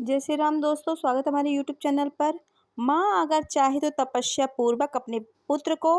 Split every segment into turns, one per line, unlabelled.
जय श्री राम दोस्तों, स्वागत है हमारे यूट्यूब चैनल पर। माँ अगर चाहे तो तपस्या पूर्वक अपने पुत्र को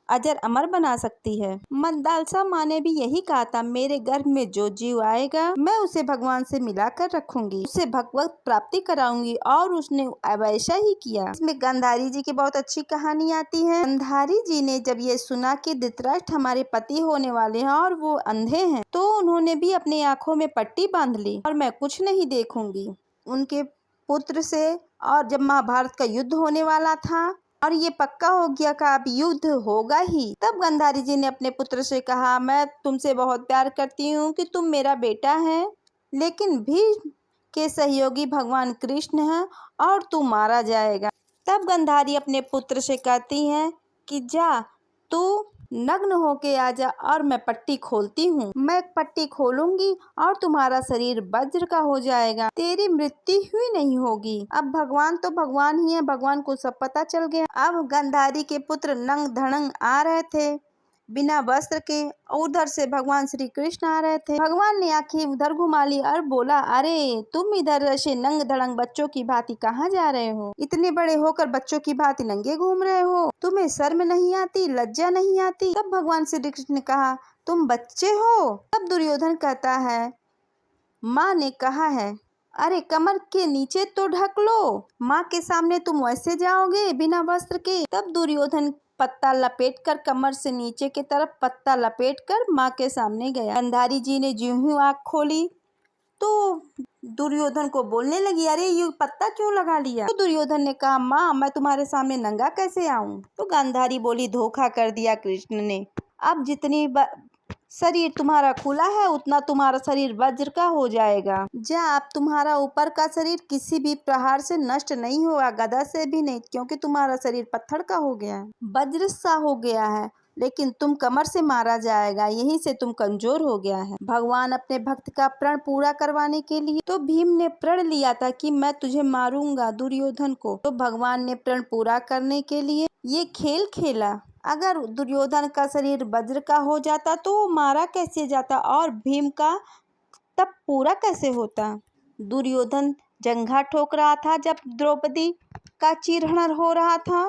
अजर अमर बना सकती है। मंदालसा माँ ने भी यही कहा था, मेरे गर्भ में जो जीव आएगा मैं उसे भगवान से मिलाकर रखूंगी, उसे भगवत प्राप्ति कराऊंगी। और उसने वैसा ही किया। इसमें गांधारी जी की बहुत अच्छी कहानी आती है। गांधारी जी ने जब ये सुना कि धृतराष्ट्र हमारे पति होने वाले हैं और वो अंधे हैं, तो उन्होंने भी अपनी आंखों में पट्टी बांध ली और मैं कुछ नहीं देखूंगी उनके पुत्र से। और जब महाभारत का युद्ध होने वाला था और ये पक्का हो गया कि अब युद्ध होगा ही, तब गांधारी जी ने अपने पुत्र से कहा, मैं तुमसे बहुत प्यार करती हूँ कि तुम मेरा बेटा है, लेकिन भीष्म के सहयोगी भगवान कृष्ण हैं और तू मारा जाएगा। तब गांधारी अपने पुत्र से कहती हैं कि जा तू नग्न होके आ जा और मैं पट्टी खोलती हूँ। मैं पट्टी खोलूंगी और तुम्हारा शरीर वज्र का हो जाएगा, तेरी मृत्यु ही नहीं होगी। अब भगवान तो भगवान ही है, भगवान को सब पता चल गया। अब गांधारी के पुत्र नंग धड़ंग आ रहे थे बिना वस्त्र के, उधर से भगवान श्री कृष्ण आ रहे थे। भगवान ने आंखें उधर घुमा ली और बोला, अरे तुम इधर ऐसे नंग धड़ंग बच्चों की भांति कहाँ जा रहे हो? इतने बड़े होकर बच्चों की भांति नंगे घूम रहे हो, तुम्हें शर्म नहीं आती, लज्जा नहीं आती? तब भगवान श्री कृष्ण ने कहा, तुम बच्चे हो? तब दुर्योधन कहता है, माँ ने कहा है, अरे कमर के नीचे तो ढक लो, माँ के सामने तुम वैसे जाओगे बिना वस्त्र के? तब दुर्योधन पत्ता लपेटकर, कमर से नीचे की तरफ पत्ता लपेटकर माँ के सामने गया। गांधारी जी ने ज्यों ही आँख खोली तो दुर्योधन को बोलने लगी, अरे ये पत्ता क्यों लगा लिया? तो दुर्योधन ने कहा, माँ मैं तुम्हारे सामने नंगा कैसे आऊं? तो गांधारी बोली, धोखा कर दिया कृष्ण ने। अब जितनी शरीर तुम्हारा खुला है उतना तुम्हारा शरीर वज्र का हो जाएगा। जा, अब तुम्हारा ऊपर का शरीर किसी भी प्रहार से नष्ट नहीं होगा, गदा से भी नहीं, क्योंकि तुम्हारा शरीर पत्थर का हो गया है, वज्र सा हो गया है, लेकिन तुम कमर से मारा जाएगा, यहीं से तुम कमजोर हो गया है। भगवान अपने भक्त का प्रण पूरा करवाने के लिए तो भीम ने प्रण लिया था कि मैं तुझे मारूंगा दुर्योधन को, तो भगवान ने प्रण पूरा करने के लिए ये खेल खेला। अगर दुर्योधन का शरीर वज्र का हो जाता तो वो मारा कैसे जाता और भीम का तब पूरा कैसे होता? दुर्योधन जंघा ठोक रहा था जब द्रौपदी का चीरहरण हो रहा था,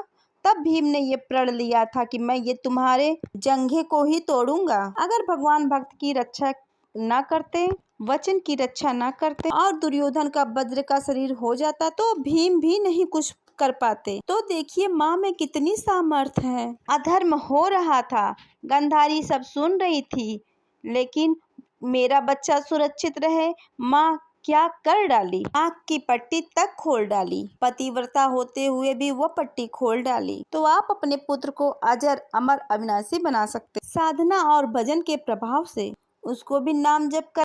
तब भीम ने ये प्रण लिया था कि मैं ये तुम्हारे जंघे को ही तोड़ूंगा। अगर भगवान भक्त की रक्षा ना करते, वचन की रक्षा ना करते और दुर्योधन का वज्र का शरीर हो जाता तो भीम भी नहीं कुछ कर पाते। तो देखिए माँ में कितनी सामर्थ है। अधर्म हो रहा था, गांधारी सब सुन रही थी, लेकिन मेरा बच्चा सुरक्षित रहे, माँ क्या कर डाली, आँख की पट्टी तक खोल डाली, पतिव्रता होते हुए भी वो पट्टी खोल डाली। तो आप अपने पुत्र को अजर अमर अविनाशी बना सकते, साधना और भजन के प्रभाव से। उसको भी नाम जप कर